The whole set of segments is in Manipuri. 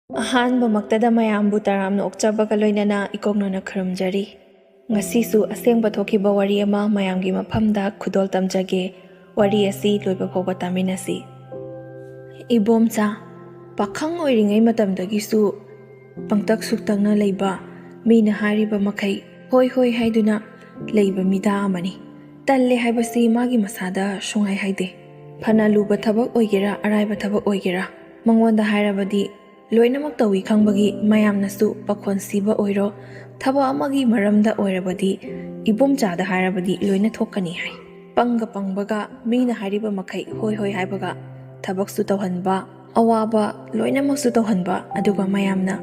ꯑꯍꯥꯟꯕꯃꯛꯇꯗ ꯃꯌꯥꯝꯕꯨ ꯇꯔꯥꯝꯅ ꯑꯣꯛꯆꯕꯒ ꯂꯣꯏꯅꯅ ꯏꯀꯣꯛꯅꯅ ꯈꯨꯔꯨꯝꯖꯔꯤ꯫ ꯉꯁꯤꯁꯨ ꯑꯁꯦꯡꯕ ꯊꯣꯛꯈꯤꯕ ꯋꯥꯔꯤ ꯑꯃ ꯃꯌꯥꯝꯒꯤ ꯃꯐꯝꯗ ꯈꯨꯗꯣꯜ ꯇꯝꯖꯒꯦ꯫ ꯋꯥꯔꯤ ꯑꯁꯤ ꯂꯣꯏꯕ ꯐꯥꯎꯕ ꯇꯥꯃꯤꯟꯅꯁꯤ꯫ ꯏꯕꯣꯝꯆꯥ, ꯄꯥꯈꯪ ꯑꯣꯏꯔꯤꯉꯩ ꯃꯇꯝꯗꯒꯤꯁꯨ ꯄꯪꯇꯛ ꯁꯨꯛꯇꯛꯅ ꯂꯩꯕ, ꯃꯤꯅ ꯍꯥꯏꯔꯤꯕ ꯃꯈꯩ ꯍꯣꯏ ꯍꯣꯏ ꯍꯥꯏꯗꯨꯅ ꯂꯩꯕ ꯃꯤꯗꯥ ꯑꯃꯅꯤ꯫ ꯇꯜꯂꯦ ꯍꯥꯏꯕꯁꯤ ꯃꯥꯒꯤ ꯃꯁꯥꯗ ꯁꯨꯡꯍꯥꯏ ꯍꯥꯏꯗꯦ꯫ ꯐꯅ ꯂꯨꯕ ꯊꯕꯛ ꯑꯣꯏꯒꯦꯔꯥ ꯑꯔꯥꯏꯕ ꯊꯕꯛ ꯑꯣꯏꯒꯦꯔꯥ, ꯃꯉꯣꯟꯗ ꯍꯥꯏꯔꯕꯗꯤ ꯂꯣꯏꯅꯃꯛ ꯇꯧꯏ ꯈꯪꯕꯒꯤ ꯃꯌꯥꯝꯅꯁꯨ ꯄꯥꯈꯣꯟ ꯁꯤꯕ ꯑꯣꯏꯔꯣ, ꯊꯕꯛ ꯑꯃꯒꯤ ꯃꯔꯝꯗ ꯑꯣꯏꯔꯕꯗꯤ ꯏꯕꯣꯝꯆꯥꯗ ꯍꯥꯏꯔꯕꯗꯤ ꯂꯣꯏꯅ ꯊꯣꯛꯀꯅꯤ ꯍꯥꯏ꯫ ꯄꯪꯒ ꯄꯪꯕꯒ, ꯃꯤꯅ ꯍꯥꯏꯔꯤꯕ ꯃꯈꯩ ꯍꯣꯏ ꯍꯣꯏ ꯍꯥꯏꯕꯒ, ꯊꯕꯛꯁꯨ ꯇꯧꯍꯟꯕ, ꯑꯋꯥꯕ ꯂꯣꯏꯅꯃꯛꯁꯨ ꯇꯧꯍꯟꯕ, ꯑꯗꯨꯒ ꯃꯌꯥꯝꯅ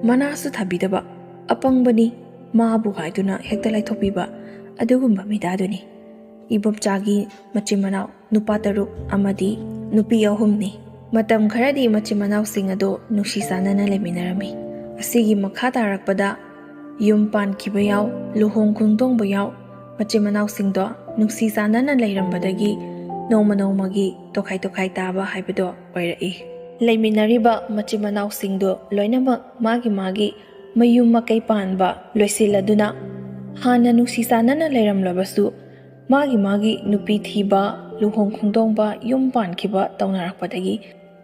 ꯃꯅꯥꯁꯨ ꯊꯥꯕꯤꯗꯕ, ꯑꯄꯪꯕꯅꯤ ꯃꯥꯕꯨ ꯍꯥꯏꯗꯨꯅ ꯍꯦꯛꯇ ꯂꯩꯊꯣꯛꯄꯤꯕ, ꯑꯗꯨꯒꯨꯝꯕ ꯃꯤꯗꯥꯗꯨꯅꯤ꯫ ꯏꯕꯣꯝꯆꯥꯒꯤ ꯃꯆꯤꯟ ꯃꯅꯥꯎ ꯅꯨꯄꯥ 3 ꯑꯃꯗꯤ ꯅꯨꯄꯤ 3ꯅꯤ꯫ ꯃꯇꯝ ꯈꯔꯗꯤ ꯃꯆꯤꯟ ꯃꯅꯥꯎꯁꯤꯡ ꯑꯗꯣ ꯅꯨꯡꯁꯤ ꯆꯥꯟꯅꯅ ꯂꯩꯃꯤꯟꯅꯔꯝꯃꯤ꯫ ꯑꯁꯤꯒꯤ ꯃꯈꯥ ꯇꯥꯔꯛꯄꯗ ꯌꯨꯝ ꯄꯥꯟꯈꯤꯕ ꯌꯥꯎ, ꯂꯨꯍꯣꯡ ꯈꯣꯡꯗꯣꯡꯕ ꯌꯥꯎ꯫ ꯃꯆꯤꯟ ꯃꯅꯥꯎꯁꯤꯡꯗꯣ ꯅꯨꯡꯁꯤ ꯆꯥꯟꯅꯅ ꯂꯩꯔꯝꯕꯗꯒꯤ ꯅꯣꯡꯃ ꯅꯣꯡꯃꯒꯤ ꯇꯣꯈꯥꯏ ꯇꯣꯈꯥꯏ ꯇꯥꯕ ꯍꯥꯏꯕꯗꯣ ꯑꯣꯏꯔꯛꯏ꯫ ꯂꯩꯃꯤꯟꯅꯔꯤꯕ ꯃꯆꯤꯟ ꯃꯅꯥꯎꯁꯤꯡꯗꯣ ꯂꯣꯏꯅꯃꯛ माꯒꯤ ꯃꯌꯨꯝ ꯃꯀꯩ ꯄꯥꯟꯕ ꯂꯣꯏꯁꯤꯜꯂꯗꯨꯅ ꯍꯥꯟꯅ ꯅꯨꯡꯁꯤ ꯆꯥꯟꯅꯅ ꯂꯩꯔꯝꯂꯕꯁꯨ मागी नुपी थीबा, लुहोंग खुंदोंबा, युम पानखिबा तौनारकपदगी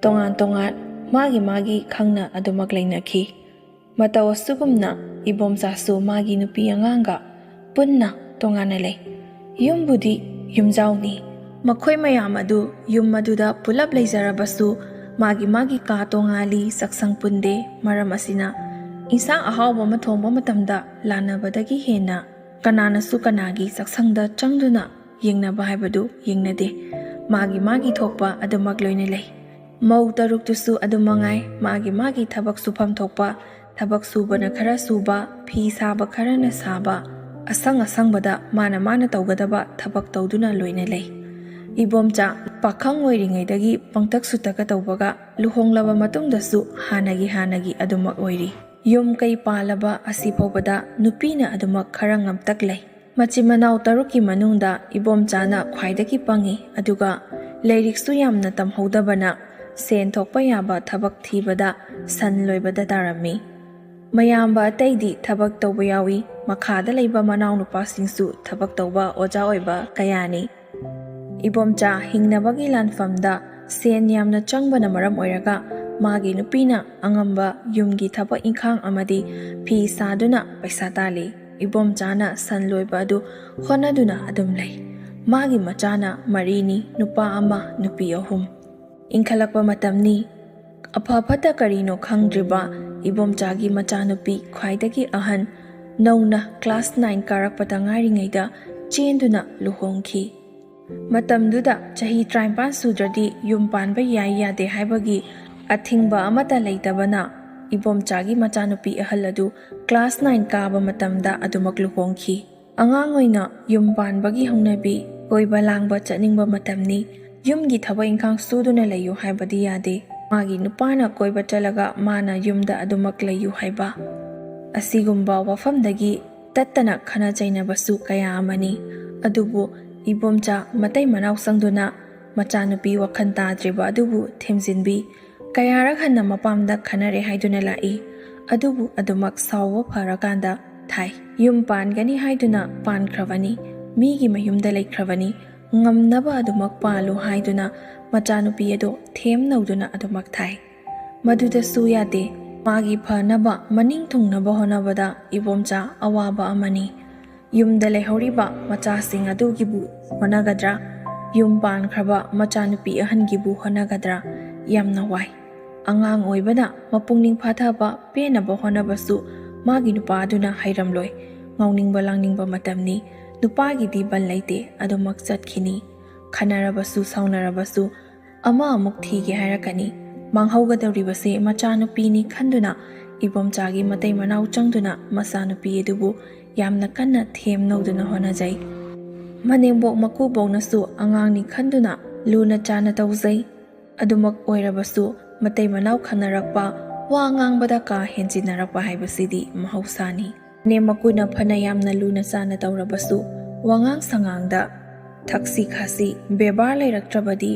तोंगान तोंगान मागी खंगना अदुमक लेंनखी। मतौ असुगुमना इबोमचासु मागी नुपी अंगांगा पुन्ना तोंगाना लei। युमबुदी युमजाउनी, मखोय मयाम अदु युम अदुदा पुलप लेजरबसु मागी का तोंगाली सक्संग पुंदे। मरम असिना इंसांग अहाव अमा थोंबा मतमदा लानबदगी हेन्ना कनानासु कनागी सक्संगदा चंगदुना येंगनबा हाइबदु येंगनदे। मागी थोकपा अदुमक लोइना लei। मौ तरुक्तुसु अदुमंगाई मागी थबक सुफम थोकपा, थबक सुबना खरा सुबा, फी साबा खरना साबा, असंगबदा माना तौगदबा थबक तौदुना लोइना लei। इबोमचा पाखंग ओइरिङैदगी पंक्तक सुतक तौबगा लुहोंगलबा मतुंगदसु हानगी अदुमक ओइरि। युम कई पालबा असि फौबदा नुपीना अदुमक खरा ngамतक लei। मचिन मनाउ 3 की मनुंगदा इबोमचाना ख्वाइदगी पंगी, अदुगा लैरिकसु यामना तमहौदबना सेन थोकपा याबा थबक थीबदा सन लोइबदा तारमी। मयाम्बा अतैदी थबक तौबा यावी, मखादा लैबा मनाउ नुपासिंगसु थबक तौबा ओजा ओइबा कयानी। इबोमचा हिंगनबगी लानफमदा सेन यामना चंगबना मरम ओइरगा मागी नुपीना अंगंबा युमगी थबक इंखांग अमदी फी सादुना पैसा ताली। इबोमचाना सन लोइबा अदु होनादुना अदुम लei। मागी मचाना 3नी, नुपा 1, नुपी 3। इंखलकपा मतमनी। अफफता करीनो खंगद्रिबा इबोमचागी मचानुपी ख्वाइदगी अहन नौना क्लास 9 कारकपता ngairiङैदा चेंदुना लुहोंखी। मतमदुदा चही 53 सुद्रदी युम पानबा याई यादे हाइबगी अथिंगबा अमता लेइतबना इबोमचागी मचानुपी अहल अदु क्लास 9 काबा मतमदा अदुमक लुहोंखी। अंगांग ओइना युम पानबगी हौनबी कोइबा लांगबा चनिंगबा मतमनी। युमगी थबक इंखांग सुदुना लैयु हाइबदी यादे। मागी नुपाना कोइबा चलगा माना युमदा अदुमक लैयु हाइबा। असिगुम्बा वफमदगी तत्तना खना चैनबसु कया अमनी। अदुबु इबोमचा मतै मनाउ संगदुना मचानुपी वखन ताद्रिबा अदुबु थेमजिनबी कयारक हन्ना मपामदा खनरे हाइदुना लाई। अदुबु अदुमक सावबा फरकांदा थाई। युम पानगनी हाइदुना पानख्रबनी, मीगी मयुमदा लैख्रबनी, ngamnaba adumak palu haiduna machanupi ado them nauduna adumak thai। मदुदा सुयादे मागी फनबा मनिंग थुंगनबा होनबदा इबोमचा अवाबा अमनी। युमदा लेहौरिबा मचासिंग अदुगिबु होनगद्रा, yum पानख्रबा मचानुपी अहनगिबु होनगद्रा यामना Y. अंगांग ओइबना मपुंगनिंग फाथबा पेनबा होनबसु मागी नुपादुना हैरमलोय। ngauningbा लांगनिंगबा मतमनी, नुपागिदी बन लैते अदुमक चटखिनी। खनरबसु साउनरबसु अमा अमुक थीगे हायरकनी। मांगहौगदौरिबसे मचानुपीनी खंदुना इबोमचागी मतै मनाउ चंगदुना मचानुपी अदुबु यामना कन्ना थेम नौदुना होनजै। मनेंबोक मकुबोकनसु अंगांगनी खंदुना लुना चाना तौजै। अदुमक ओइरबसु मतै मनाउ खनरकपा वा ngangbada का हेंजिनरकपा हाइबसिदी महौसानी। नेमकुना फना यामना लुना चाना तौरबसु वांगांग संगांगदा थक्सी खासी बेबार लेरक्त्रबदी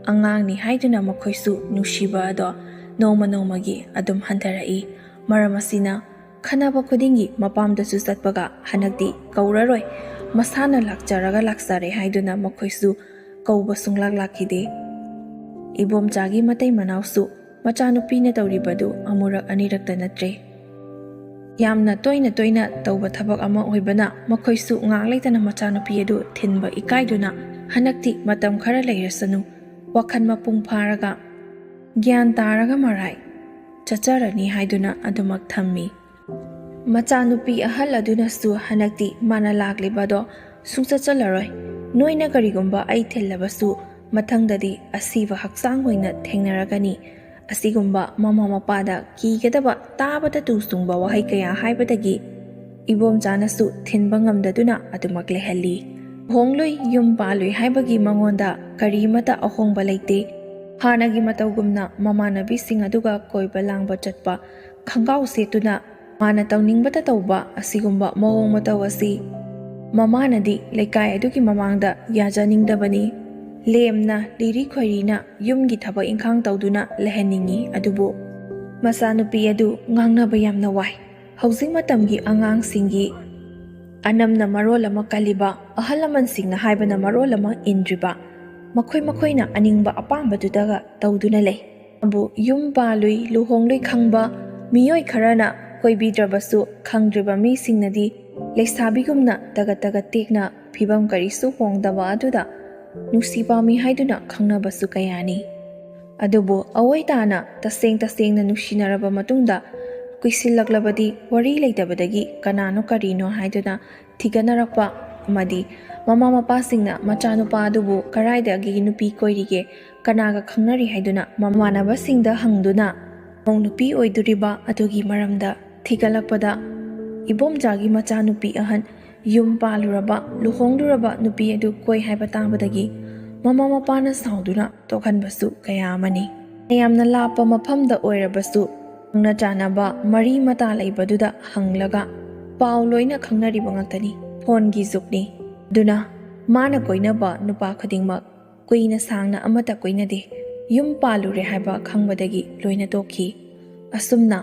अंगांगनी हाइदुना मखोइसु नुसिबा अदो ꯅꯣꯡꯃ ꯅꯣꯡꯃꯒꯤ ꯑꯗꯨꯝ ꯍꯟꯊꯔꯛꯏ꯫ ꯃꯔꯝ ꯑꯁꯤꯅ ꯈꯟꯅꯕ ꯈꯨꯗꯤꯡꯒꯤ ꯃꯄꯥꯝꯗꯁꯨ ꯆꯠꯄꯒ ꯍꯟꯗꯛꯇꯤ ꯀꯧꯔꯔꯣꯏ, ꯃꯁꯥꯅ ꯂꯥꯛꯆꯔꯒ ꯂꯥꯛꯆꯔꯦ ꯍꯥꯏꯗꯨꯅ ꯃꯈꯣꯏꯁꯨ ꯀꯧꯕ ꯁꯨꯡꯂꯥꯛ ꯂꯥꯛꯈꯤꯗꯦ꯫ ꯏꯕꯣꯝꯆꯥꯒꯤ ꯃꯇꯩ ꯃꯅꯥꯎꯁꯨ ꯃꯆꯥꯅꯨꯄꯤꯅ ꯇꯧꯔꯤꯕꯗꯨ ꯑꯃꯨꯔꯛ ꯑꯅꯤꯔꯛꯇ ꯅꯠꯇ꯭ꯔꯦ꯫ ꯌꯥꯝꯅ ꯇꯣꯏꯅ ꯇꯣꯏꯅ ꯇꯧꯕ ꯊꯕꯛ ꯑꯃ ꯑꯣꯏꯕꯅ ꯃꯈꯣꯏꯁꯨ ꯉꯥꯛ ꯂꯩꯇꯅ ꯃꯆꯥꯅꯨꯄꯤ ꯑꯗꯨ ꯊꯤꯟꯕ ꯏꯀꯥꯏꯗꯨꯅ ꯍꯟꯗꯛꯇꯤ ꯃꯇꯝ ꯈꯔ ꯂꯩꯔꯁꯅꯨ, ꯋꯥꯈꯜ ꯃꯄꯨꯡ ꯐꯥꯔꯒ ꯒ꯭ꯌꯥꯟ ꯇꯥꯔꯒ ꯃꯔꯥꯏ ꯆꯠꯆꯔꯅꯤ ꯍꯥꯏꯗꯨꯅ ꯑꯗꯨꯃꯛ ꯊꯝꯃꯤ꯫ ꯃꯆꯥꯅꯨꯄꯤ ꯑꯍꯜ ꯑꯗꯨꯅꯁꯨ ꯍꯟꯗꯛꯇꯤ ꯃꯥꯅ ꯂꯥꯛꯂꯤꯕꯗꯣ ꯁꯨꯡꯆꯠ ꯆꯠꯂꯔꯣꯏ, ꯅꯣꯏꯅ ꯀꯔꯤꯒꯨꯝꯕ ꯑꯩ ꯊꯤꯜꯂꯕꯁꯨ ꯃꯊꯪꯗꯗꯤ ꯑꯁꯤꯕ ꯍꯛꯆꯥꯡ ꯑꯣꯏꯅ ꯊꯦꯡꯅꯔꯒꯅꯤ, ꯑꯁꯤꯒꯨꯝꯕ ꯃꯃꯥ ꯃꯄꯥꯗ ꯀꯤꯒꯗꯕ ꯇꯥꯕꯗ ꯇꯨ ꯆꯨꯡꯕ ꯋꯥꯍꯩ ꯀꯌꯥ ꯍꯥꯏꯕꯗꯒꯤ ꯏꯕꯣꯝꯆꯥꯅꯁꯨ ꯊꯤꯟꯕ ꯉꯝꯗꯗꯨꯅ ꯑꯗꯨꯃꯛ ꯂꯩꯍꯜꯂꯤ꯫ ꯂꯨꯍꯣꯡꯂꯨꯏ ꯌꯨꯝ ꯄꯥꯜꯂꯨꯏ ꯍꯥꯏꯕꯒꯤ ꯃꯉꯣꯟꯗ ꯀꯔꯤꯃꯇ ꯑꯍꯣꯡꯕ ꯂꯩꯇꯦ꯫ ꯍꯥꯟꯅꯒꯤ ꯃꯇꯧꯒꯨꯝꯅ ꯃꯃꯥꯟꯅꯕꯤꯁꯤꯡ ꯑꯗꯨꯒ ꯀꯣꯏꯕ ꯂꯥꯡꯕ ꯆꯠꯄ, ꯈꯪꯒꯥꯎ ꯁꯦꯠꯇꯨꯅ ꯃꯥꯅ ꯇꯧꯅꯤꯡꯕꯇ ꯇꯧꯕ, ꯑꯁꯤꯒꯨꯝꯕ ꯃꯑꯣꯡ ꯃꯇꯧ ꯑꯁꯤ ꯃꯃꯥꯅꯗꯤ ꯂꯩꯀꯥꯏ ꯑꯗꯨꯒꯤ ꯃꯃꯥꯡꯗ ꯌꯥꯖꯅꯤꯡꯗꯕꯅꯤ꯫ ꯂꯦꯝꯅ ꯂꯤꯔꯤ ꯈꯣꯏꯔꯤꯅ ꯌꯨꯝꯒꯤ ꯊꯕꯛ ꯏꯪꯈꯥꯡ ꯇꯧꯗꯨꯅ ꯂꯩꯍꯟꯅꯤꯡꯉꯤ꯫ ꯑꯗꯨꯕꯨ ꯃꯆꯥꯅꯨꯄꯤ ꯑꯗꯨ ꯉꯥꯡꯅꯕ ꯌꯥꯝꯅ ꯋꯥꯏ꯫ ꯍꯧꯖꯤꯛ ꯃꯇꯝꯒꯤ ꯑꯉꯥꯡꯁꯤꯡꯒꯤ ꯑꯅꯝꯅ ꯃꯔꯣꯜ ꯑꯃ ꯀꯜꯂꯤꯕ, ꯑꯍꯜ ꯂꯃꯟꯁꯤꯡꯅ ꯍꯥꯏꯕꯅ ꯃꯔꯣꯜ ꯑꯃ ꯏꯟꯗ꯭ꯔꯤꯕ, ꯃꯈꯣꯏꯅ ꯑꯅꯤꯡꯕ ꯑꯄꯥꯝꯕꯗꯨꯗꯒ ꯇꯧꯗꯨꯅ ꯂꯩ꯫ ꯑꯗꯨꯕꯨ ꯌꯨꯝ ꯄꯥꯜꯂꯨꯏ ꯂꯨꯍꯣꯡꯂꯨꯏ ꯈꯪꯕ ꯃꯤꯑꯣꯏ ꯈꯔꯅ ꯀꯣꯏꯕꯤꯗ꯭ꯔꯕꯁꯨ ꯈꯪꯗ꯭ꯔꯤꯕ ꯃꯤꯁꯤꯡꯅꯗꯤ ꯂꯩꯁꯥꯕꯤꯒꯨꯝꯅ ꯇꯒꯠ ꯇꯦꯛꯅ ꯐꯤꯕꯝ ꯀꯔꯤꯁꯨ ꯍꯣꯡꯗꯕ ꯑꯗꯨꯗ ꯅꯨꯡꯁꯤ ꯄꯥꯝꯃꯤ ꯍꯥꯏꯗꯨꯅ ꯈꯪꯅꯕꯁꯨ ꯀꯌꯥꯅꯤ꯫ ꯑꯗꯨꯕꯨ ꯑꯑꯣꯏ ꯇꯥꯅ ꯇꯁꯦꯡꯅ ꯅꯨꯡꯁꯤꯅꯔꯕ ꯃꯇꯨꯡꯗ ꯀꯨꯏꯁꯤꯜꯂꯛꯂꯕꯗꯤ ꯋꯥꯔꯤ ꯂꯩꯇꯕꯗꯒꯤ ꯀꯅꯥꯅꯣ ꯀꯔꯤꯅꯣ ꯍꯥꯏꯗꯨꯅ ꯊꯤꯒꯠꯅꯔꯛꯄ ꯑꯃꯗꯤ ꯃꯃꯥ ꯃꯄꯥꯁꯤꯡꯅ ꯃꯆꯥꯅꯨꯄꯥ ꯑꯗꯨꯕꯨ ꯀꯔꯥꯏꯗꯒꯤ ꯅꯨꯄꯤ ꯀꯣꯏꯔꯤꯒꯦ, ꯀꯅꯥꯒ ꯈꯪꯅꯔꯤ ꯍꯥꯏꯗꯨꯅ ꯃꯃꯥꯟꯅꯕꯁꯤꯡꯗ ꯍꯪꯗꯨꯅ ꯃꯧ ꯅꯨꯄꯤ ꯑꯣꯏꯗꯣꯔꯤꯕ ꯑꯗꯨꯒꯤ ꯃꯔꯝꯗ ꯊꯤꯒꯠꯂꯛꯄꯗ ꯏꯕꯣꯝꯆꯥꯒꯤ ꯃꯆꯥꯅꯨꯄꯤ ꯑꯍꯟ ꯌꯨꯝ ꯄꯥꯜꯂꯨꯔꯕ ꯂꯨꯍꯣꯡꯂꯨꯔꯕ ꯅꯨꯄꯤ ꯑꯗꯨ ꯀꯣꯏ ꯍꯥꯏꯕ ꯇꯥꯕꯗꯒꯤ ꯃꯃꯥ ꯃꯄꯥꯅ ꯁꯥꯎꯗꯨꯅ ꯇꯣꯛꯍꯟꯕꯁꯨ ꯀꯌా ꯑꯃꯅꯤ꯫ ꯌꯥꯝꯅ ꯂꯥꯞꯄ ꯃꯐꯝꯗ ꯑꯣꯏꯔꯕꯁꯨ ꯈꯪꯅ ꯆꯥꯟꯅꯕ ꯃꯔꯤ ꯃꯇꯥ ꯂꯩꯕꯗꯨꯗ ꯍꯪꯂꯒ ꯄꯥꯎ ꯂꯣꯏꯅ ꯈꯪꯅꯔꯤꯕ ꯉꯥꯛꯇꯅꯤ꯫ ꯐꯣꯟꯒꯤ ꯖꯨꯒꯅꯤ꯫ ꯑꯗꯨꯅ ꯃꯥꯅ ꯀꯣꯏꯅꯕ ꯅꯨꯄꯥ ꯈꯨꯗꯤꯡꯃꯛ ꯀꯨꯏꯅ ꯁꯥꯡꯅ ꯑꯃꯠꯇ ꯀꯣꯏꯅꯗꯦ, ꯌꯨꯝ ꯄꯥꯜꯂꯨꯔꯦ ꯍꯥꯏꯕ ꯈꯪꯕꯗꯒꯤ ꯂꯣꯏꯅ ꯇꯣꯛꯈꯤ꯫ ꯑꯁꯨꯝꯅ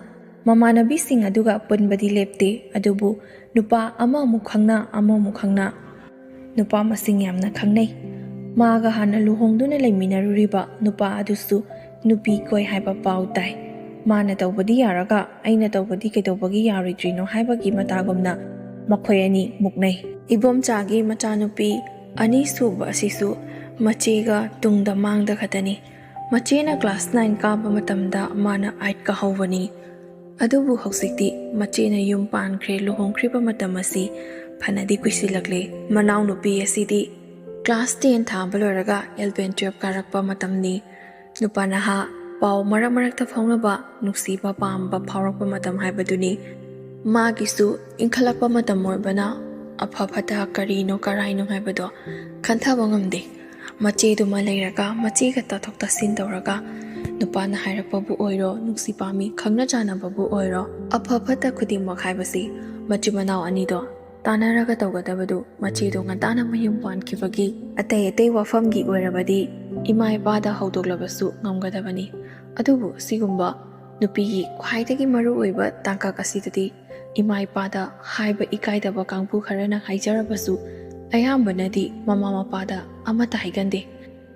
ꯃꯃꯥꯟꯅꯕꯤꯁꯤꯡ ꯑꯗꯨꯒ ꯄꯨꯟꯕꯗꯤ ꯂꯦꯞꯇꯦ, ꯑꯗꯨꯕꯨ ꯅꯨꯄꯥ ꯑꯃꯃꯨꯛ ꯈꯪꯅ ꯅꯨꯄꯥ ꯃꯁꯤꯡ ꯌꯥꯝꯅ ꯈꯪꯅꯩ꯫ ꯃꯥꯒ ꯍꯥꯟꯅ ꯂꯨꯍꯣꯡꯗꯨꯅ ꯂꯩꯃꯤꯟꯅꯔꯨꯔꯤꯕ ꯅꯨꯄꯥ ꯑꯗꯨꯁꯨ ꯅꯨꯄꯤ ꯀꯣꯏ ꯍꯥꯏꯕ ꯄꯥꯎ ꯇꯥꯏ꯫ ꯃꯥꯅ ꯇꯧꯕꯗꯤ ꯌꯥꯔꯒ ꯑꯩꯅ ꯇꯧꯕꯗꯤ ꯀꯩꯗꯧꯕꯒꯤ ꯌꯥꯔꯣꯏꯗ꯭ꯔꯤꯅꯣ ꯍꯥꯏꯕꯒꯤ ꯃꯇꯥꯒꯨꯝꯅ ꯃꯈꯣꯏ ꯑꯅꯤ ꯃꯨꯛꯅꯩ꯫ ꯏꯕꯣꯝꯆꯥꯒꯤ ꯃꯆꯥꯅꯨꯄꯤ ꯑꯅꯤ ꯁꯨꯕ ꯑꯁꯤꯁꯨ ꯃꯆꯦꯒ ꯇꯨꯡꯗ ꯃꯥꯡꯗ ꯈꯛꯇꯅꯤ꯫ ꯃꯆꯦꯅ ꯀ꯭ꯂꯥꯁ 9 ꯀꯥꯕ ꯃꯇꯝꯗ ꯃꯥꯅ 8 ꯀꯥꯍꯧꯕꯅꯤ꯫ ꯑꯗꯨꯕꯨ ꯍꯧꯖꯤꯛꯇꯤ ꯃꯆꯦꯅ ꯌꯨꯝ ꯄꯥꯟꯈ꯭ꯔꯦ, ꯂꯨꯍꯣꯡꯈ꯭ꯔꯤꯕ ꯃꯇꯝ ꯑꯁꯤ ꯐꯅꯗꯤ ꯀꯨꯏꯁꯤꯜꯂꯛꯂꯦ꯫ ꯃꯅꯥꯎꯅꯨꯄꯤ ꯑꯁꯤꯗꯤ ꯀ꯭ꯂꯥꯁ 10 ꯊꯥꯕ ꯂꯣꯏꯔꯒ 11-12 ꯀꯥꯔꯛꯄ ꯃꯇꯝꯅꯤ꯫ ꯅꯨꯄꯥ ꯅꯍꯥ ꯄꯥꯎ ꯃꯔꯛꯇ ꯐꯥꯎꯅꯕ, ꯅꯨꯡꯁꯤꯕ ꯄꯥꯝꯕ ꯐꯥꯎꯔꯛꯄ ꯃꯇꯝ ꯍꯥꯏꯕꯗꯨꯅꯤ꯫ ꯃꯥꯒꯤꯁꯨ ꯏꯟꯈꯠꯂꯛꯄ ꯃꯇꯝ ꯑꯣꯏꯕꯅ ꯑꯐ ꯐꯠꯇ ꯀꯔꯤꯅꯣ ꯀꯔꯥꯏꯅꯣ ꯍꯥꯏꯕꯗꯣ ꯈꯟꯊꯕ ꯉꯝꯗꯦ꯫ ꯃꯆꯦꯗꯨꯃ ꯂꯩꯔꯒ ꯃꯆꯦꯒ ꯇꯥꯊꯣꯛ ꯇꯥꯁꯤꯟ ꯇꯧꯔꯒ ꯅꯨꯄꯥꯅ ꯍꯥꯏꯔꯛꯄꯕꯨ ꯑꯣꯏꯔꯣ, ꯅꯨꯡꯁꯤ ꯄꯥꯝꯃꯤ ꯈꯪꯅ ꯆꯥꯟꯅꯕꯕꯨ ꯑꯣꯏꯔꯣ, ꯑꯐ ꯐꯠꯇ ꯈꯨꯗꯤꯡꯃꯛ ꯍꯥꯏꯕꯁꯤ ꯃꯆꯤꯟ ꯃꯅꯥꯎ ꯑꯅꯤꯗꯣ ꯇꯥꯟꯅꯔꯒ ꯇꯧꯒꯗꯕꯗꯨ ꯃꯆꯦꯗꯣ ꯉꯟꯇꯥꯅ ꯃꯌꯨꯝ ꯄꯥꯟꯈꯤꯕꯒꯤ ꯑꯇꯩ wafamgi ꯑꯣꯏꯔꯕꯗꯤ ꯏꯃꯥ ꯏꯄꯥꯗ ꯍꯧꯗꯣꯛꯂꯕꯁꯨ ꯉꯝꯒꯗꯕꯅꯤ꯫ ꯑꯗꯨꯕꯨ ꯁꯤꯒꯨꯝꯕ ꯅꯨꯄꯤꯒꯤ ꯈ꯭ꯋꯥꯏꯗꯒꯤ ꯃꯔꯨꯑꯣꯏꯕ ꯇꯥꯡꯀꯛ ꯑꯁꯤꯗꯗꯤ ꯏꯃꯥ ꯏꯄꯥꯗ ꯍꯥꯏꯕ ꯏꯀꯥꯏꯗꯕ ꯀꯥꯡꯕꯨ ꯈꯔꯅ ꯍꯥꯏꯖꯔꯕꯁꯨ ꯑꯌꯥꯝꯕꯅꯗꯤ ꯃꯃꯥ ꯃꯄꯥꯗ ꯑꯃꯠꯇ ꯍꯥꯏꯒꯟꯗꯦ,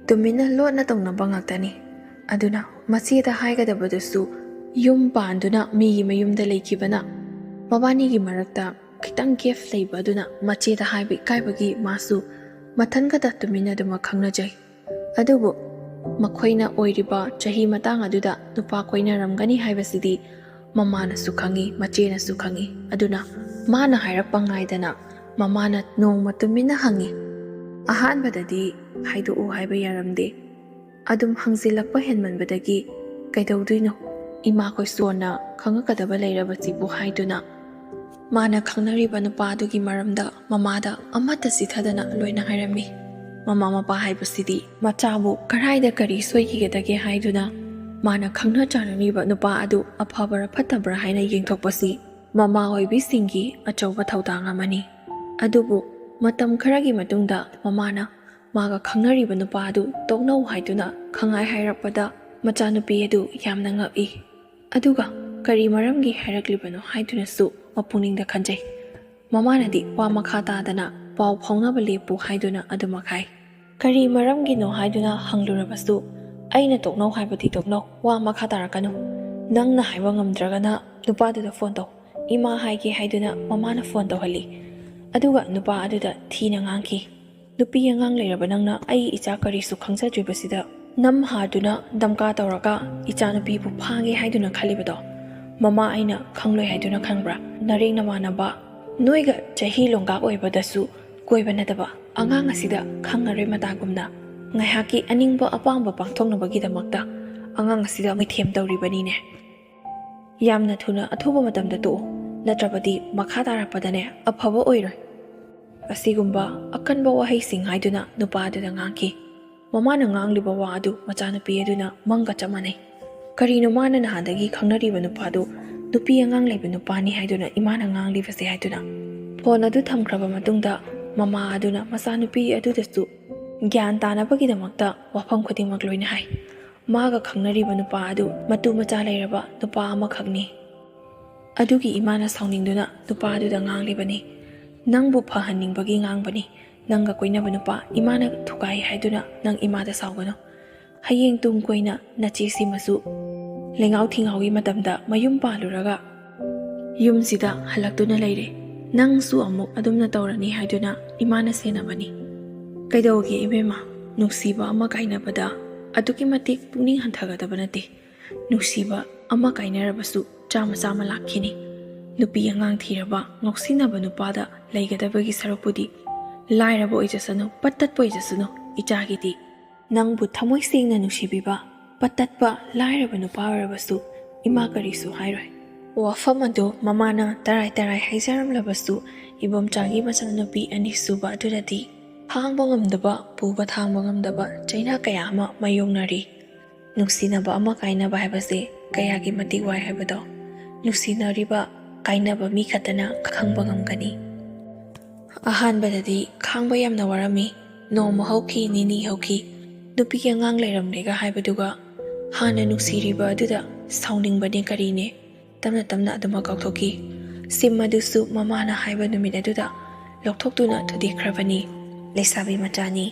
ꯇꯨꯃꯤꯟꯅ ꯂꯣꯠꯅ ꯇꯧꯅꯕ ꯉꯥꯛꯇꯅꯤ꯫ ꯑꯗꯨꯅ ꯃꯆꯦꯗ ꯍꯥꯏꯒꯗꯕꯗꯨꯁꯨ ꯌꯨꯝ ꯄꯥꯟꯗꯨꯅ ꯃꯤꯒꯤ ꯃꯌꯨꯝꯗ ꯂꯩꯈꯤꯕꯅ ꯃꯕꯥꯅꯤꯒꯤ ꯃꯔꯛꯇ ꯈꯤꯇꯪ ꯒꯦꯞ ꯂꯩꯕ ꯑꯗꯨꯅ ꯃꯆꯦꯗ ꯍꯥꯏꯕ ꯏꯀꯥꯏꯕꯒꯤ ꯃꯥꯁꯨ ꯃꯊꯟꯒꯗ ꯇꯨꯃꯤꯟꯅ ꯑꯗꯨꯃꯛ ꯈꯪꯅꯖꯩ꯫ ꯑꯗꯨꯕꯨ ꯃꯈꯣꯏꯅ ꯑꯣꯏꯔꯤꯕ ꯆꯍꯤ ꯃꯇꯥꯡ ꯑꯗꯨꯗ ꯅꯨꯄꯥ ꯀꯣꯏꯅꯔꯝꯒꯅꯤ ꯍꯥꯏꯕꯁꯤꯗꯤ ꯃꯃꯥꯅꯁꯨ ꯈꯪꯉꯤ, ꯃꯆꯦꯅꯁꯨ ꯈꯪꯉꯤ꯫ ꯑꯗꯨꯅ ꯃꯥꯅ ꯍꯥꯏꯔꯛꯄ ꯉꯥꯏꯗꯅ ꯃꯃꯥꯅ ꯅꯣꯡꯃ ꯇꯨꯃꯤꯟꯅ ꯍꯪꯉꯤ꯫ ꯑꯍꯥꯟꯕꯗꯗꯤ ꯍꯥꯏꯗꯣꯛꯎ ꯍꯥꯏꯕ ꯌꯥꯔꯝꯗꯦ, ꯑꯗꯨꯝ ꯍꯪꯖꯤꯜꯂꯛꯄ ꯍꯦꯟꯃꯟꯕꯗꯒꯤ ꯀꯩꯗꯧꯗꯣꯏꯅꯣ, ꯏꯃꯥꯈꯣꯏ ꯁꯣꯟꯅ ꯈꯪꯉꯛꯀꯗꯕ ꯂꯩꯔꯕꯁꯤꯕꯨ ꯍꯥꯏꯗꯨꯅ ꯃꯥꯅ ꯈꯪꯅꯔꯤꯕ ꯅꯨꯄꯥ ꯑꯗꯨꯒꯤ ꯃꯔꯝꯗ ꯃꯃꯥꯗ ꯑꯃꯠꯇ ꯆꯤꯊꯗꯅ ꯂꯣꯏꯅ ꯍꯥꯏꯔꯝꯃꯤ꯫ ꯃꯃꯥ ꯃꯄꯥ ꯍꯥꯏꯕꯁꯤꯗꯤ ꯃꯆꯥꯕꯨ ꯀꯔꯥꯏꯗ ꯀꯔꯤ ꯁꯣꯏꯈꯤꯒꯗꯒꯦ ꯍꯥꯏꯗꯨꯅ ꯃꯥꯅ ꯈꯪꯅ ꯆꯥꯟꯅꯔꯤꯕ ꯅꯨꯄꯥ ꯑꯗꯨ ꯑꯐꯕꯔ ꯐꯠꯇꯕ꯭ꯔꯥ ꯍꯥꯏꯅ ꯌꯦꯡꯊꯣꯛꯄꯁꯤ ꯃꯃꯥ ꯑꯣꯏꯕꯤꯁꯤꯡꯒꯤ ꯑꯆꯧꯕ ꯊꯧꯗꯥꯡ ꯑꯃꯅꯤ꯫ ꯑꯗꯨꯕꯨ ꯃꯇꯝ ꯈꯔꯒꯤ ꯃꯇꯨꯡꯗ ꯃꯃꯥꯅ ꯃꯥꯒ ꯈꯪꯅꯔꯤꯕ ꯅꯨꯄꯥ ꯑꯗꯨ ꯇꯣꯛꯅꯧ ꯍꯥꯏꯗꯨꯅ ꯈꯪꯍꯥꯏ ꯍꯥꯏꯔꯛꯄꯗ ꯃꯆꯥꯅꯨꯄꯤ ꯑꯗꯨ ꯌꯥꯝꯅ ꯉꯛꯏ꯫ ꯑꯗꯨꯒ ꯀꯔꯤ ꯃꯔꯝꯒꯤ ꯍꯥꯏꯔꯛꯂꯤꯕꯅꯣ ꯍꯥꯏꯗꯨꯅꯁꯨ ꯃꯄꯨꯛꯅꯤꯡꯗ ꯈꯟꯖꯩ꯫ ꯃꯃꯥꯅꯗꯤ ꯋꯥ ꯃꯈꯥ ꯇꯥꯗꯅ ꯄꯥꯎ ꯐꯥꯎꯅꯕ ꯂꯦꯞꯄꯨ ꯍꯥꯏꯗꯨꯅ ꯑꯗꯨꯃꯛ ꯍꯥꯏ꯫ ꯀꯔꯤ ꯃꯔꯝꯒꯤꯅꯣ ꯍꯥꯏꯗꯨꯅ ꯍꯪꯂꯨꯔꯕꯁꯨ ꯑꯩꯅ ꯇꯣꯛꯅꯧ ꯍꯥꯏꯕꯗꯤ ꯇꯣꯛꯅꯧ, ꯋꯥ ꯃꯈꯥ ꯇꯥꯔꯛꯀꯅꯨ, ꯅꯪꯅ ꯍꯥꯏꯕ ꯉꯝꯗ꯭ꯔꯒꯅ ꯅꯨꯄꯥꯗꯨꯗ ꯐꯣꯟ ꯇꯧ, ꯏꯃꯥ ꯍꯥꯏꯒꯦ ꯍꯥꯏꯗꯨꯅ ꯃꯃꯥꯅ ꯐꯣꯟ ꯇꯧꯍꯜꯂꯤ꯫ ꯑꯗꯨꯒ ꯅꯨꯄꯥ ꯑꯗꯨꯗ ꯊꯤꯅ ꯉꯥꯡꯈꯤ꯫ ꯅꯨꯄꯤ ꯑꯉꯥꯡ ꯂꯩꯔꯕ ꯅꯪꯅ ꯑꯩ ꯏꯆꯥ ꯀꯔꯤꯁꯨ ꯈꯪꯖꯗ꯭ꯔꯤꯕꯁꯤꯗ ꯅꯝ ꯍꯥꯗꯨꯅ ꯗꯝꯀꯥ ꯇꯧꯔꯒ ꯏꯆꯥꯅꯨꯄꯤꯕꯨ ꯐꯥꯒꯦ ꯍꯥꯏꯗꯨꯅ ꯈꯜꯂꯤꯕꯗꯣ ꯃꯃꯥ ꯑꯩꯅ ꯈꯪꯂꯣꯏ ꯍꯥꯏꯗꯨꯅ ꯈꯪꯕ꯭ꯔꯥ? ꯅꯔꯦꯡ ꯅꯃꯥꯟꯅꯕ ꯅꯣꯏꯒ ꯆꯍꯤ ꯂꯣꯡꯒꯥ ꯑꯣꯏꯕꯗꯁꯨ ꯀꯣꯏꯕ ꯅꯠꯇꯕ ꯑꯉꯥꯡ ꯑꯁꯤꯗ ꯈꯪꯉꯔꯣꯏ ꯃꯇꯥꯒꯨꯝꯅ ꯉꯥꯏꯍꯥꯛꯀꯤ ꯑꯅꯤꯡꯕ ꯑꯄꯥꯝꯕ ꯄꯥꯡꯊꯣꯛꯅꯕꯒꯤꯗꯃꯛꯇ ꯑꯉꯥꯡ ꯑꯁꯤꯗ ꯃꯤꯊꯦꯝ ꯇꯧꯔꯤꯕꯅꯤꯅꯦ꯫ ꯌꯥꯝꯅ ꯊꯨꯅ ꯑꯊꯨꯕ ꯃꯇꯝꯗ ꯇꯣꯛꯎ, ꯅꯠꯇ꯭ꯔꯕꯗꯤ ꯃꯈꯥ ꯇꯥꯔꯛꯄꯗꯅꯦ ꯑꯐꯕ ꯑꯣꯏꯔꯣꯏ꯫ ꯑꯁꯤꯒꯨꯝꯕ ꯑꯀꯟꯕ ꯋꯥꯍꯩꯁꯤꯡ ꯍꯥꯏꯗꯨꯅ ꯅꯨꯄꯥ ꯑꯗꯨꯗ ꯉꯥꯡꯈꯤ꯫ ꯃꯃꯥꯅ ꯉꯥꯡꯂꯤꯕ ꯋꯥ ꯑꯗꯨ ꯃꯆꯥꯅꯨꯄꯤ ꯑꯗꯨꯅ ꯃꯪꯒ ꯆꯞ ꯃꯥꯟꯅꯩ꯫ ꯀꯔꯤꯅꯣ ꯃꯥꯅ ꯅꯍꯥꯟꯗꯒꯤ ꯈꯪꯅꯔꯤꯕ ꯅꯨꯄꯥꯗꯨ ꯅꯨꯄꯤ ꯑꯉꯥꯡ ꯂꯩꯕ ꯅꯨꯄꯥꯅꯤ ꯍꯥꯏꯗꯨꯅ ꯏꯃꯥꯅ ꯉꯥꯡꯂꯤꯕꯁꯦ ꯍꯥꯏꯗꯨꯅ ꯐꯣꯟ ꯑꯗꯨ ꯊꯝꯈ꯭ꯔꯕ ꯃꯇꯨꯡꯗ ꯃꯃꯥ ꯑꯗꯨꯅ ꯃꯆꯥꯅꯨꯄꯤ ꯑꯗꯨꯗꯁꯨ ꯒ꯭ꯌꯥꯟ ꯇꯥꯅꯕꯒꯤꯗꯃꯛꯇ ꯋꯥꯐꯝ ꯈꯨꯗꯤꯡꯃꯛ ꯂꯣꯏꯅ ꯍꯥꯏ꯫ ꯃꯥꯒ ꯈꯪꯅꯔꯤꯕ ꯅꯨꯄꯥ ꯑꯗꯨ ꯃꯇꯨ ꯃꯆꯥ ꯂꯩꯔꯕ ꯅꯨꯄꯥ ꯑꯃꯈꯛꯅꯤ꯫ ꯑꯗꯨꯒꯤ ꯏꯃꯥꯅ ꯁꯥꯎꯅꯤꯡꯗꯨꯅ ꯅꯨꯄꯥ ꯑꯗꯨꯗ ꯉꯥꯡꯂꯤꯕꯅꯤ꯫ ꯅꯪꯕꯨ ꯐꯍꯟꯅꯤꯡꯕꯒꯤ ꯉꯥꯡꯕꯅꯤ꯫ ꯅꯪꯒ ꯀꯣꯏꯅꯕ ꯅꯨꯄꯥ ꯏꯃꯥꯅ ꯊꯨꯒꯥꯏ ꯍꯥꯏꯗꯨꯅ ꯅꯪ ꯏꯃꯥꯗ ꯁꯥꯎꯒꯅꯨ꯫ ꯍꯌꯦꯡ ꯇꯨꯡ ꯀꯣꯏꯅ ꯅꯆꯦꯁꯤꯃꯁꯨ ꯂꯩꯉꯥꯎ ꯊꯤꯉꯥꯎꯒꯤ ꯃꯇꯝꯗ ꯃꯌꯨꯝ ꯄꯥꯜꯂꯨꯔꯒ ꯌꯨꯝꯁꯤꯗ ꯍꯜꯂꯛꯇꯨꯅ ꯂꯩꯔꯦ꯫ ꯅꯪꯁꯨ ꯑꯃꯨꯛ ꯑꯗꯨꯝꯅ ꯇꯧꯔꯅꯤ ꯍꯥꯏꯗꯨꯅ ꯏꯃꯥꯅ ꯁꯦꯟꯅꯕꯅꯤ꯫ ꯀꯩꯗꯧꯒꯦ ꯏꯕꯦꯝꯃ, ꯅꯨꯡꯁꯤꯕ ꯑꯃ ꯀꯥꯏꯅꯕꯗ ꯑꯗꯨꯛꯀꯤ ꯃꯇꯤꯛ ꯄꯨꯛꯅꯤꯡ ꯍꯟꯊꯒꯗꯕ ꯅꯠꯇꯦ꯫ ꯅꯨꯡꯁꯤꯕ ꯑꯃ ꯀꯥꯏꯅꯔꯕꯁꯨ ꯆꯥꯝꯃ ꯆꯥꯝꯃ ꯂꯥꯛꯈꯤꯅꯤ꯫ ꯅꯨꯄꯤ ꯑꯉꯥꯡ ꯊꯤꯔꯕ ꯉꯥꯎꯁꯤꯟꯅꯕ ꯅꯨꯄꯥꯗ ꯂꯩꯒꯗꯕꯒꯤ ꯁꯔꯨꯛꯄꯨꯗꯤ ꯂꯥꯏꯔꯕ ꯑꯣꯏꯖꯁꯅꯨ, ꯄꯠꯇꯠꯄ ꯑꯣꯏꯖꯁꯅꯨ, ꯏꯆꯥꯒꯤꯗꯤ ꯅꯪꯕꯨ ꯊꯃꯣꯏ ꯁꯦꯡꯅ ꯅꯨꯡꯁꯤꯕꯤꯕ ꯄꯠꯇꯠꯄ ꯂꯥꯏꯔꯕ ꯅꯨꯄꯥ ꯑꯣꯏꯔꯕꯁꯨ ꯏꯃꯥ ꯀꯔꯤꯁꯨ ꯍꯥꯏꯔꯣꯏ꯫ ꯋꯥꯐꯝ ꯑꯗꯨ ꯃꯃꯥꯅ ꯇꯔꯥꯏ ꯇꯔꯥꯏ ꯍꯥꯏꯖꯔꯝꯂꯕꯁꯨ ꯏꯕꯣꯝꯆꯥꯒꯤ ꯃꯆꯥꯅꯨꯄꯤ ꯑꯅꯤꯁꯨꯕ ꯑꯗꯨꯅꯗꯤ ꯊꯥꯡꯕ ꯉꯝꯗꯕ, ꯄꯨꯕ ꯊꯥꯡꯕ ꯉꯝꯗꯕ ꯆꯩꯅꯥ ꯀꯌꯥ ꯑꯃ ꯃꯥꯌꯣꯛꯅꯔꯤ꯫ ꯅꯨꯡꯁꯤꯅꯕ ꯑꯃ ꯀꯥꯏꯅꯕ ꯍꯥꯏꯕꯁꯦ ꯀꯌꯥꯒꯤ ꯃꯇꯤꯛ ꯋꯥꯏ ꯍꯥꯏꯕꯗꯣ ꯅꯨꯡꯁꯤꯅꯔꯤꯕ ꯀꯥꯏꯅꯕ ꯃꯤ ꯈꯛꯇꯅ ꯈꯪꯕ ꯉꯝꯒꯅꯤ꯫ ꯑꯍꯥꯟꯕꯗꯗꯤ ꯈꯥꯡꯕ ꯌꯥꯝꯅ ꯋꯥꯔꯝꯃꯤ꯫ ꯅꯣꯡꯃ ꯍꯧꯈꯤ, ꯅꯤꯅꯤ ꯍꯧꯈꯤ, ꯅꯨꯄꯤ ꯑꯉꯥꯡ ꯂꯩꯔꯝꯂꯦꯒ ꯍꯥꯏꯕꯗꯨꯒ ꯍꯥꯟꯅ ꯅꯨꯡꯁꯤꯔꯤꯕ ꯑꯗꯨꯗ ꯁꯥꯎꯅꯤꯡꯕꯅꯦ ꯀꯔꯤꯅꯦ ꯇꯞꯅ ꯇꯞꯅ ꯑꯗꯨꯃꯛ ꯀꯥꯎꯊꯣꯛꯈꯤ꯫ ꯁꯤꯝ ꯑꯗꯨꯁꯨ ꯃꯃꯥꯅ ꯍꯥꯏꯕ ꯅꯨꯃꯤꯠ ꯑꯗꯨꯗ ꯂꯧꯊꯣꯛꯇꯨꯅ ꯊꯨꯗꯦꯛꯈ꯭ꯔꯕꯅꯤ꯫ ꯂꯩꯁꯥꯕꯤ ꯃꯆꯥꯅꯤ,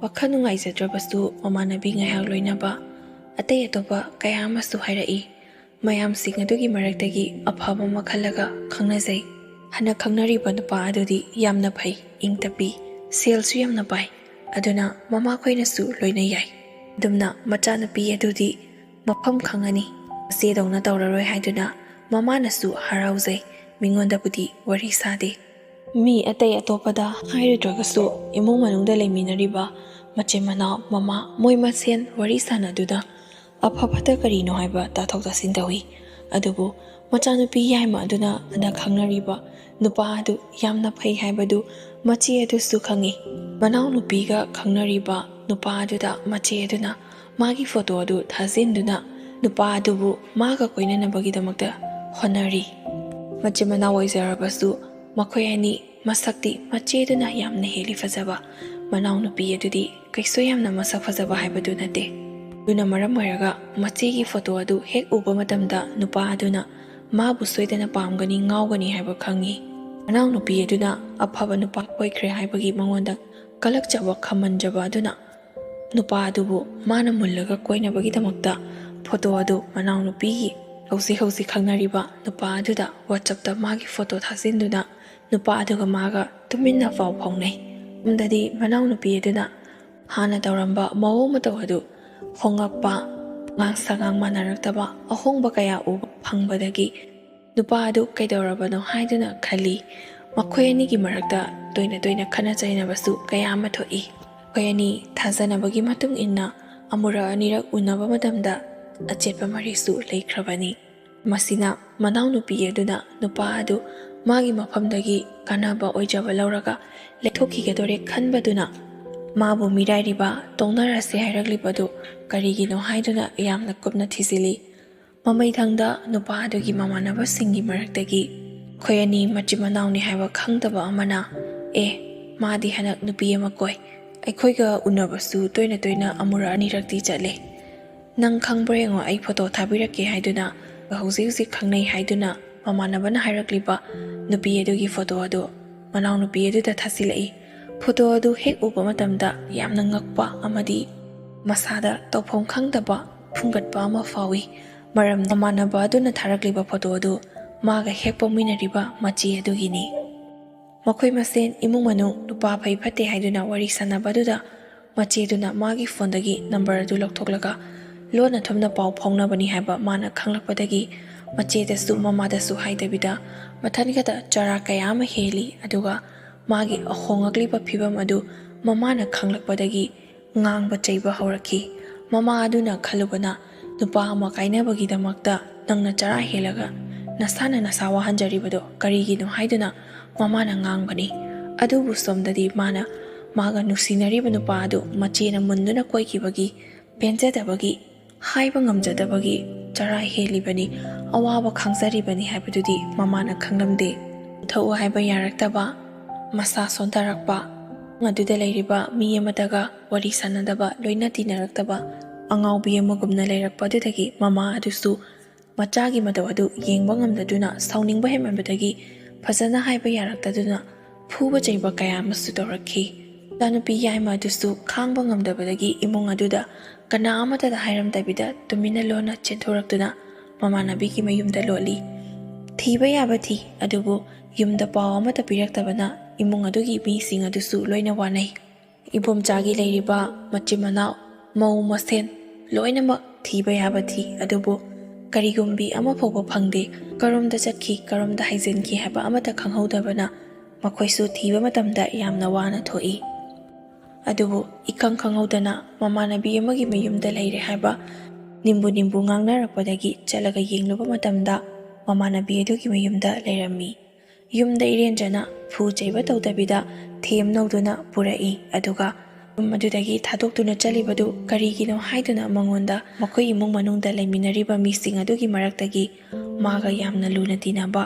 ꯋꯥꯈꯜ ꯅꯨꯡꯉꯥꯏꯖꯗ꯭ꯔꯕꯁꯨ ꯃꯃꯥꯟꯅꯕꯤ ꯉꯥꯏꯍꯥꯛ ꯂꯣꯏꯅꯕ ꯑꯇꯩ ꯑꯇꯣꯞꯄ ꯀꯌా ꯑꯃꯁꯨ ꯍꯥꯏꯔꯛꯏ꯫ ꯃꯌꯥꯝꯁꯤꯡ ꯑꯗꯨꯒꯤ ꯃꯔꯛꯇꯒꯤ ꯑꯐꯕ ꯑꯃ ꯈꯜꯂꯒ ꯈꯪꯅꯖꯩ꯫ ꯍꯟꯗꯛ ꯈꯪꯅꯔꯤꯕ ꯅꯨꯄꯥ ꯑꯗꯨꯗꯤ ꯌꯥꯝꯅ ꯐꯩ, ꯏꯪ ꯇꯞꯄꯤ, ꯁꯦꯜꯁꯨ ꯌꯥꯝꯅ ꯄꯥꯏ, ꯑꯗꯨꯅ ꯃꯃꯥꯈꯣꯏꯅꯁꯨ ꯂꯣꯏꯅ ꯌꯥꯏ꯫ ꯑꯗꯨꯝꯅ ꯃꯆꯥꯅꯨꯄꯤ ꯑꯗꯨꯗꯤ ꯃꯐꯝ ꯈꯪꯉꯅꯤ, ꯃꯆꯦꯗꯧꯅ ꯇꯧꯔꯔꯣꯏ ꯍꯥꯏꯗꯨꯅ ꯃꯃꯥꯅꯁꯨ ꯍꯔꯥꯎꯖꯩ꯫ ꯃꯤꯉꯣꯟꯗꯕꯨꯗꯤ ꯋꯥꯔꯤ ꯁꯥꯗꯦ꯫ ꯃꯤ ꯑꯇꯩ ꯑꯇꯣꯞꯄꯗ ꯍꯥꯏꯔꯨꯗ꯭ꯔꯒꯁꯨ ꯏꯃꯨꯡ ꯃꯅꯨꯡꯗ ꯂꯩꯃꯤꯟꯅꯔꯤꯕ ꯃꯆꯤꯟ ꯃꯅꯥꯎ, ꯃꯃꯥ ꯃꯣꯏ ꯃꯁꯦꯟ ꯋꯥꯔꯤ ꯁꯥꯟꯅꯗꯨꯅ ꯑꯐ ꯐꯠꯇ ꯀꯔꯤꯅꯣ ꯍꯥꯏꯕ ꯇꯥꯊꯣꯛ ꯇꯥꯁꯤꯟ ꯇꯧꯏ꯫ ꯑꯗꯨꯕꯨ ꯃꯆꯥꯅꯨꯄꯤ ꯌꯥꯏꯃ ꯑꯗꯨꯅ ꯍꯟꯗꯛ ꯈꯪꯅꯔꯤꯕ ꯅꯨꯄꯥ ꯑꯗꯨ ꯌꯥꯝꯅ ꯐꯩ ꯍꯥꯏꯕꯗු ꯃꯆꯦ ꯑꯗꯨꯁꯨ ꯈꯪꯉꯤ꯫ ꯃꯅꯥꯎꯅꯨꯄꯤꯒ ꯈꯪꯅꯔꯤꯕ ꯅꯨꯄꯥ ꯑꯗꯨꯗ ꯃꯆꯦ ꯑꯗꯨꯅ ꯃꯥꯒꯤ ꯐꯣꯇꯣ ꯑꯗꯨ ꯊꯥꯖꯤꯟꯗꯨꯅ ꯅꯨꯄꯥ ꯑꯗꯨꯕు ꯃꯥꯒ ꯀꯣꯏꯅꯅꯕꯒꯤꯗꯃꯛꯇ ꯍꯣꯠꯅꯔꯤ꯫ ꯃꯆꯤꯟ ꯃꯅꯥꯎ ꯑꯣꯏꯖꯔꯕꯁꯨ ꯃꯈꯣꯏ ꯑꯅꯤ ꯃꯁꯛꯇꯤ ꯃꯆꯦꯗꯨꯅ ꯌꯥꯝꯅ ꯍꯦꯜꯂꯤ ꯐꯖꯕ, ꯃꯅꯥꯎꯅꯨꯄꯤ ꯑꯗꯨꯗꯤ ꯀꯩꯁꯨ ꯌꯥꯝꯅ ꯃꯁꯛ ꯐꯖꯕ ꯍꯥꯏꯕꯗꯨ ꯅꯠꯇꯦ꯫ ꯑꯗꯨꯅ ꯃꯔꯝ ꯑꯣꯏꯔꯒ ꯃꯆꯦꯒꯤ ꯐꯣꯇꯣ ꯑꯗꯨ ꯍꯦꯛ ꯎꯕ ꯃꯇꯝꯗ ꯅꯨꯄꯥ ꯑꯗꯨꯅ ꯃꯥꯕꯨ ꯁꯣꯏꯗꯅ ꯄꯥꯝꯒꯅꯤ, ꯉꯥꯎꯒꯅꯤ ꯍꯥꯏꯕ ꯈꯪꯉꯤ꯫ ꯃꯅꯥꯎꯅꯨꯄꯤ ꯑꯗꯨꯅ ꯑꯐꯕ ꯅꯨꯄꯥ ꯑꯣꯏꯈ꯭ꯔꯦ ꯍꯥꯏꯕꯒꯤ ꯃꯉꯣꯟꯗ ꯀꯂꯛꯆꯕ ꯈꯝꯃꯟꯖꯕ ꯑꯗꯨꯅ ꯅꯨꯄꯥ ꯑꯗꯨꯕꯨ ꯃꯥꯅ ꯃꯨꯜꯂꯒ ꯀꯣꯏꯅꯕꯒꯤꯗꯃꯛꯇ ꯐꯣꯇꯣ ꯑꯗꯨ ꯃꯅꯥꯎꯅꯨꯄꯤꯒꯤ ꯍꯧꯖꯤꯛ ꯈꯪꯅꯔꯤꯕ ꯅꯨꯄꯥ ꯑꯗꯨꯗ ꯋꯥꯆꯞꯇ ꯃꯥꯒꯤ ꯐꯣꯇꯣ ꯊꯥꯖꯤꯟꯗꯨꯅ ꯅꯨꯄꯥ ꯑꯗꯨꯒ ꯃꯥꯒ ꯇꯨꯃꯤꯟꯅ ꯄꯥꯎ ꯐꯥꯎꯅꯩ꯫ ꯑꯃꯗꯤ ꯃꯅꯥꯎꯅꯨꯄꯤ ꯑꯗꯨꯅ ꯍꯥꯟꯅ ꯇꯧꯔꯝꯕ ꯃꯑꯣꯡ ꯃꯇꯧ ꯑꯗꯨ ꯍꯣꯡꯉꯛꯄ, ꯑꯉꯥꯡ ꯁꯉꯥꯡ ꯃꯥꯟꯅꯔꯛꯇꯕ ꯑꯍꯣꯡꯕ ꯀꯌా ꯎꯕ ꯐꯪꯕꯗꯒꯤ ꯅꯨꯄꯥ ꯑꯗꯨ ꯀꯩꯗꯧꯔꯕꯅꯣ ꯍꯥꯏꯗꯨꯅ ꯈꯜꯂꯤ꯫ ꯃꯈꯣꯏ ꯑꯅꯤꯒꯤ ꯃꯔꯛꯇ ꯇꯣꯏꯅ ꯇꯣꯏꯅ ꯈꯠꯅ ꯆꯩꯅꯕꯁꯨ ꯀꯌా ꯑꯃ ꯊꯣꯛꯏ꯫ ꯃꯈꯣꯏ ꯑꯅꯤ ꯊꯥꯖꯅꯕꯒꯤ ꯃꯇꯨꯡ ꯏꯟꯅ ꯑꯃꯨꯔꯛ ꯑꯅꯤꯔꯛ ꯎꯅꯕ ꯃꯇꯝꯗ ꯑꯆꯦꯠꯄ ꯃꯔꯤꯁꯨ ꯂꯩꯈ꯭ꯔꯕꯅꯤ꯫ ꯃꯁꯤꯅ ꯃꯅꯥꯎꯅꯨꯄꯤ ꯑꯗꯨꯅ ꯅꯨꯄꯥ ꯑꯗꯨ ꯃꯥꯒꯤ ꯃꯐꯝꯗꯒꯤ ꯀꯥꯟꯅꯕ ꯑꯣꯏꯖꯕ ꯂꯧꯔꯒ ꯂꯩꯊꯣꯛꯈꯤꯒꯗꯣꯔꯦ ꯈꯟꯕꯗꯨꯅ ꯃꯥꯕꯨ ꯃꯤꯔꯥꯏꯔꯤꯕ, ꯇꯣꯛꯅꯔꯁꯦ ꯍꯥꯏꯔꯛꯂꯤꯕꯗꯨ ꯀꯔꯤꯒꯤꯅꯣ ꯍꯥꯏꯗꯨꯅ ꯌꯥꯝꯅ ꯀꯨꯞꯅ ꯊꯤꯖꯤꯜꯂꯤ꯫ ꯃꯃꯩꯊꯪꯗ ꯅꯨꯄꯥ ꯑꯗꯨꯒꯤ ꯃꯃꯥꯟꯅꯕꯁꯤꯡꯒꯤ ꯃꯔꯛꯇꯒꯤ ꯑꯩꯈꯣꯏ ꯑꯅꯤ ꯃꯆꯤꯟ ꯃꯅꯥꯎꯅꯤ ꯍꯥꯏꯕ ꯈꯪꯗꯕ ꯑꯃꯅ ꯃꯥꯗꯤ ꯍꯟꯗꯛ ꯅꯨꯄꯤ ꯑꯃ ꯀꯣꯏ, ꯑꯩꯈꯣꯏꯒ ꯎꯅꯕꯁꯨ ꯇꯣꯏꯅ ꯇꯣꯏꯅ ꯑꯃꯨꯔꯛ ꯑꯅꯤꯔꯛꯇꯤ ꯆꯠꯂꯦ, Nang khangbre ngo ai photo thabirake haiduna hauji khangnei haiduna mamanabana hairakliba nupi adugi photo adu manau nupi aduda thasilai photo adu hek uba matamda yamna ngakpa amadi masada tawphom khangdaba phungatpa ama fawi maram mamanaba aduna tharakliba photo adu maga hek pominariba machi adugini makhoi masen imung manu nupa phai phate haiduna wari sanabaduda machi aduna magi phone dagi number adu lokthoklaga lona thomna pau phongnabani haiba mana khanglakpadagi machedasu mamadasu haidabida mathanikata chara kayama heli aduga magi ahongagliba phibam adu mamana khanglakpadagi ngang chaiba haurakhi mama aduna khalubana nupa ama kainabagi damakta nangna chara helaga nasana nasawa hanjaribado karigino haiduna mamana ngangbani adubu somdadi mana maga nusinariba nupa adu machena munduna koikibagi penjadabagi haiba ngamjadabagi chara helibani awaba khangjaribani haibadudi mamana khanglamde thau haiba yaraktaba masa sontarakpa ngaduda leiriba mi amadaga wari sanadaba loina tinaraktaba angaubi amagumna leirakpa adudagi mama adusu machagi madaw adu yengba ngamdaduna sauningba hemambadagi fazana haiba yaraktaduna phuba chaiba kaya amasu tawrakhi tanupi yaima adusu khangba ngamdabadagi imung aduda kana amatada hairamdabida tumina lona chenthuraktuna mamanabigi mayumda loli thiba yabati adubu yumda paw amata piraktabana imung adugi mising adusu loina wanai ibomchagi leiriba machimana mau masen loina mak thiba yabati adubu karigumbi ama phoba phangde karomda chatki karomda haijenki haba amata khanghaudabana makhoisu thiba matamda yamna wana thoi adubu ikang khanghaudana mamanabi amagi mayumda leire haba nimbu ngangnarapadagi chalaga yengluba matamda mamanabi adugi mayumda leirami yumda irenjana phu chaiba tawdabida them noduna purai aduga madudagi thadoktuna chalibadu karigino haiduna mangonda makhoi imung manungda leiminariba mising adugi maraktagi maga yamna luna tinaba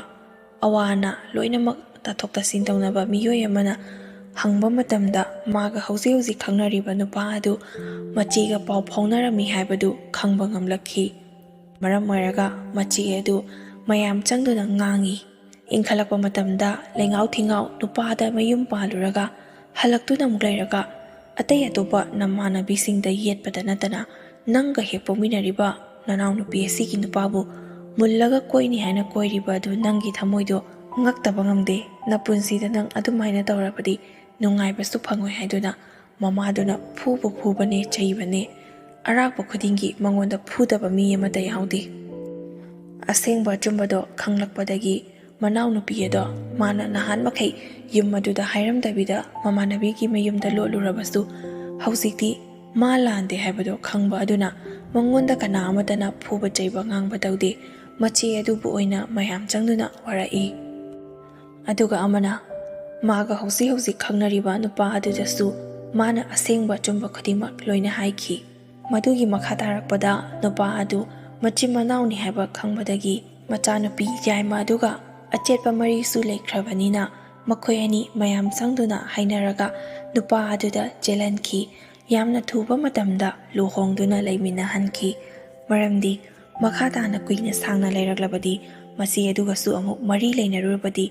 awana loinamak tathoktasin tawnaba miyoi amana hangba matamda maga hauji khangnariba nupa adu machiga paw phaunarami haibadu khangba ngamlakhi maram oiraga machi adu mayam changduna ngangi ingkhalakpa matamda lengau thingau nupada mayum paluraga halaktuna muglairaga atai atopa namanabisingda yetpada natana nanga hekpominariba nanau nupi asigi nupabu mullaga koini haina koiriba adu nangi thamoido ngaktaba ngamde napunsida nang adumaina tawrapadi nungaibasu phangoi haiduna mamaduna phubane chaibane arakpa khudingi mangonda phudaba mi amata yaudi asengba chumbado khanglakpadagi manau nupi ado mana nahan makhai yum aduda hairamdabida mamanabigi mayumda lolurabasu hauzikti ma lande haibado khangba aduna mangonda kana amatana phuba chaiba ngangba tawde machi adubu oina mayam changduna warai aduga amana maga hausi khangnariba nupa adudasu mana asengba chumba khudima loina haiki madugi makha tarakpada nupa adu machi manauni haiba khangbadagi machanupi yaima aduga achetpa mari su leikhrabανina makhoi ani mayam sangduna hainaraga nupa aduda jelanki yamna thuba matamda luhongduna leimina hanki maramdi makha tana kuina sangna leiraglabadi masi adugasu amuk mari leinarubadi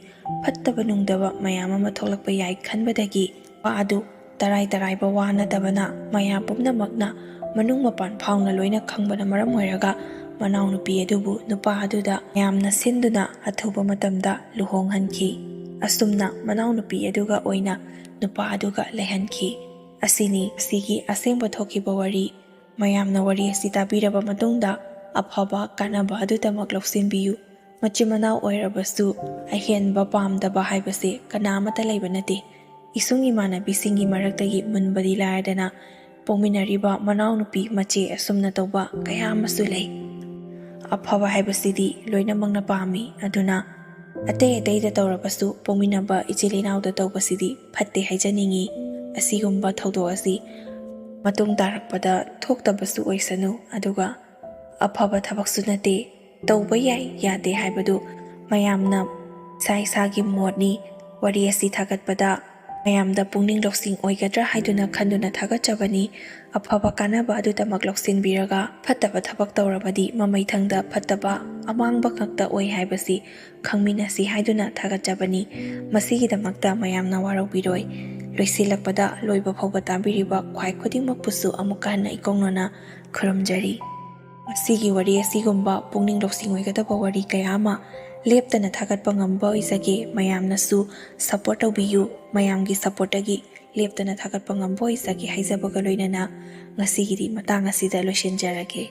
fattaba nungdaba mayam ama tholakpa yai khanbadagi pa adu tarai ba wana tabana mayam pumnamakna manung mapan phawna loina khangbana maram oiraga manau nupi adubu nupa aduda yamna sinduna athuba matamda luhong hanki asumna manau nupi aduga oina nupa aduga lehanki asini sigi asengba thokiba wari mayamna wari asi tabiraba matungda afaba kanaba adudamak lwsing machimanau oirabasu ahenba pamdaba haibase kanamata leiba nate isung imanabisingi maraktagi munbadi laadana pominariba manau nupi mache asumna tawba kaya amasu lei afaba haibasidi loina mangna pami aduna atei da tawrabasu pominaba ichilinauda tawbasidi phatte haijaningi asigumba thawdo asi matung tarakpada thoktabasu oisanu aduga afaba thabaksu nate tawba yai yade haibadu mayamna sai sagi modni wari asi thagatpada ꯃꯌꯥꯝꯗ ꯄꯨꯛꯅꯤꯡ ꯂꯧꯁꯤꯡ ꯑꯣꯏꯒꯗ꯭ꯔꯥ ꯍꯥꯏꯗꯨꯅ ꯈꯟꯗꯨꯅ ꯊꯥꯒꯠꯆꯕꯅꯤ꯫ ꯑꯐꯕ ꯀꯥꯟꯅꯕ ꯑꯗꯨꯗꯃꯛ ꯂꯧꯁꯤꯟꯕꯤꯔꯒ ꯐꯠꯇꯕ ꯊꯕꯛ ꯇꯧꯔꯕꯗꯤ ꯃꯃꯩꯊꯪꯗ ꯐꯠꯇꯕ ꯑꯃꯥꯡꯕ ꯈꯛꯇ ꯑꯣꯏ ꯍꯥꯏꯕꯁꯤ ꯈꯪꯃꯤꯟꯅꯁꯤ ꯍꯥꯏꯗꯨꯅ ꯊꯥꯒꯠꯆꯕꯅꯤ꯫ ꯃꯁꯤꯒꯤꯗꯃꯛꯇ ꯃꯌꯥꯝꯅ ꯋꯥꯔꯧꯕꯤꯔꯣꯏ꯫ ꯂꯣꯏꯁꯤꯜꯂꯛꯄꯗ ꯂꯣꯏꯕ ꯐꯥꯎꯕ ꯇꯥꯕꯤꯔꯤꯕ ꯈ꯭ꯋꯥꯏ ꯈꯨꯗꯤꯡꯃꯛꯄꯨꯁꯨ ꯑꯃꯨꯛꯀ ꯍꯟꯅ ꯏꯀꯣꯛꯅꯅ ꯈꯨꯔꯨꯝꯖꯔꯤ꯫ ꯃꯁꯤꯒꯤ ꯋꯥꯔꯤ ꯑꯁꯤꯒꯨꯝꯕ ꯄꯨꯛꯅꯤꯡ ꯂꯧꯁꯤꯡ ꯑꯣꯏꯒꯗꯕ ꯋꯥꯔꯤ ꯀꯌꯥ ꯑꯃ ꯂꯦꯞꯇꯅ ꯊꯥꯒꯠꯄ ꯉꯝꯕ ꯑꯣꯏꯖꯒꯦ꯫ ꯃꯌꯥꯝꯅꯁꯨ ꯁꯄꯣꯔꯠ ꯇꯧꯕꯤꯌꯨ꯫ ꯃꯌꯥꯝꯒꯤ ꯁꯄꯣꯔꯠꯇꯒꯤ ꯂꯦꯞꯇꯅ ꯊꯥꯒꯠꯄ ꯉꯝꯕ ꯑꯣꯏꯖꯒꯦ ꯍꯥꯏꯖꯕꯒ ꯂꯣꯏꯅꯅ ꯉꯁꯤꯒꯤꯗꯤ ꯃꯇꯥꯡ ꯑꯁꯤꯗ ꯂꯣꯏꯁꯤꯟꯖꯔꯒꯦ꯫